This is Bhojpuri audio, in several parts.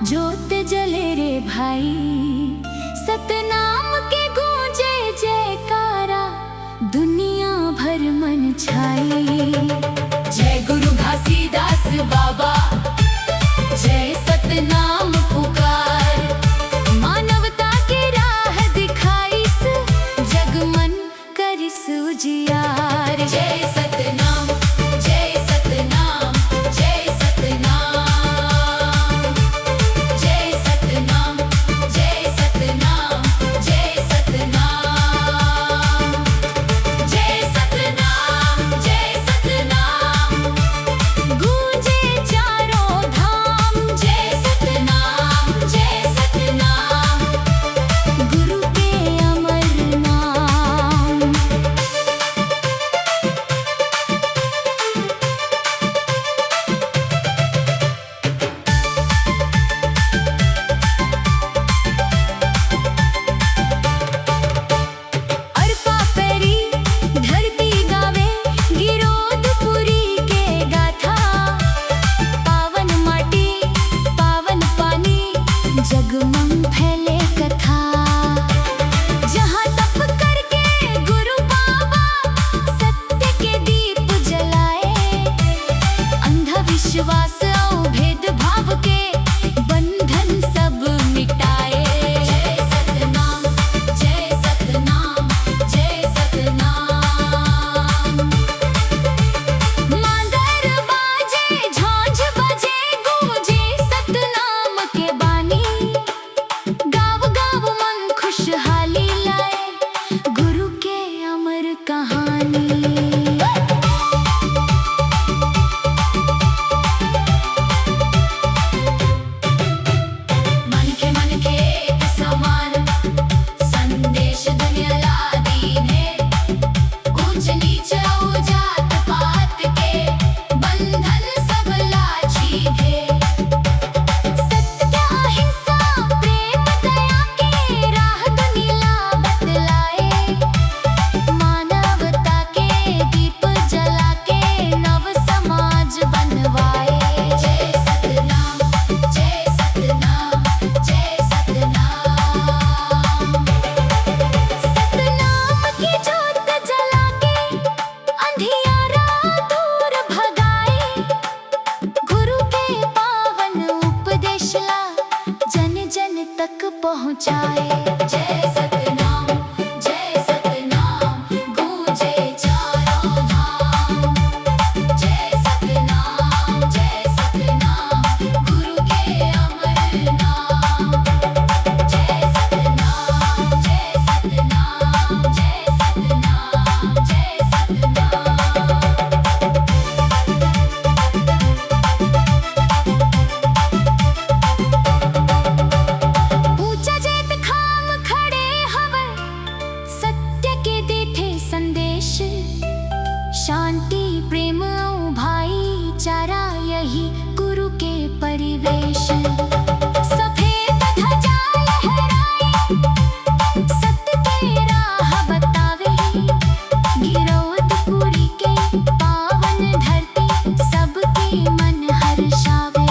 जोत जले रे भाई, सतनाम के गूंजे जयकारा, दुनिया भर मन छाई। जय गुरु घासीदास बाबा, जय सतनाम पुकार, मानवता की राह दिखाइस, जग मन करिस उजियार। जय सतनाम, जय सतनाम, जय सतनाम, जय सतनाम, जय सतनाम, जय सतनाम, जय सतनाम, जय सतनाम, गूंजे चारों धाम। जय सतनाम, जय सतनाम, गुरु के अमर नाम। अरपा पेरी धरती गावे, गिरोधपुरी के गाथा, पावन माटी पावन पानी, जगमग फैले कथा। जहाँ तप करके गुरु बाबा, सत्य के दीप जलाए, अंधविश्वास और भेदभाव के बंधन सब मिटाए। जय सतनाम, जय सतनाम, जय सतनाम, मांदर बाजे झांझ बजे, गूंजे सतनाम के बानी, गाव गाव मन खुशहाली लाए, गुरु के अमर कहानी। मन के एक समान, संदेश दुनिया दीन है, ऊंच नीच और जात पात के बंधन सब लाछी है। सत्य अहिंसा प्रेम दया के राह दुनिया बतलाए, मानवता के दीप जला के नव समाज बनवाए। जय सतनाम, जय सतनाम, जय सतनाम, सतनाम की ज्योत जला के अंधियारा दूर भगाए, गुरु के पावन उपदेश ला जन जन तक पहुँचाए। जय सतनाम, जय सतनाम, गूंजे चारों धाम। जय सतनाम, जय सतनाम, गुरु के अमर नाम। जय सतनाम, जय सतनाम, जय सतनाम, जय सतनाम। ऊंचा जेत खाम खड़े हवन, सत्य के देठे संदेश, शांति प्रेम और भाईचारा, यही गुरु के परिवेश। सफेद ध्वजा लहराई, सत्य के राह बतावे, गिरोधपुरी के पावन धरती, सबके मन हर्षावे।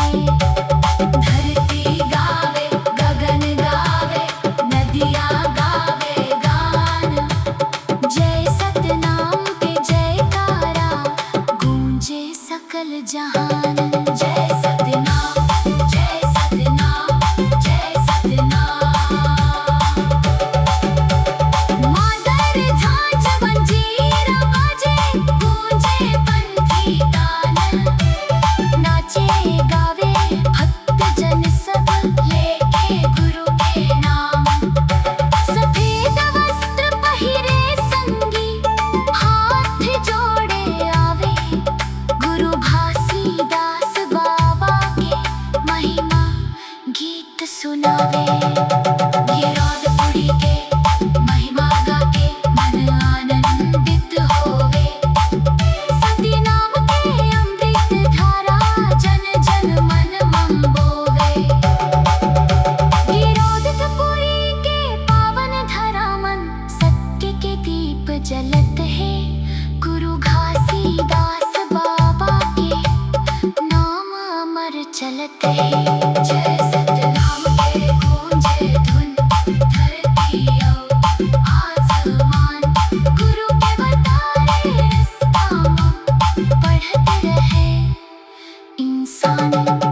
धरती गावे, गगन गावे, नदियाँ गावे गान, जय सतनाम के जयकारा, गूंजे सकल जहान। जय सतनाम, जय सतनाम, जय सतनाम, मादर झांझ इंसान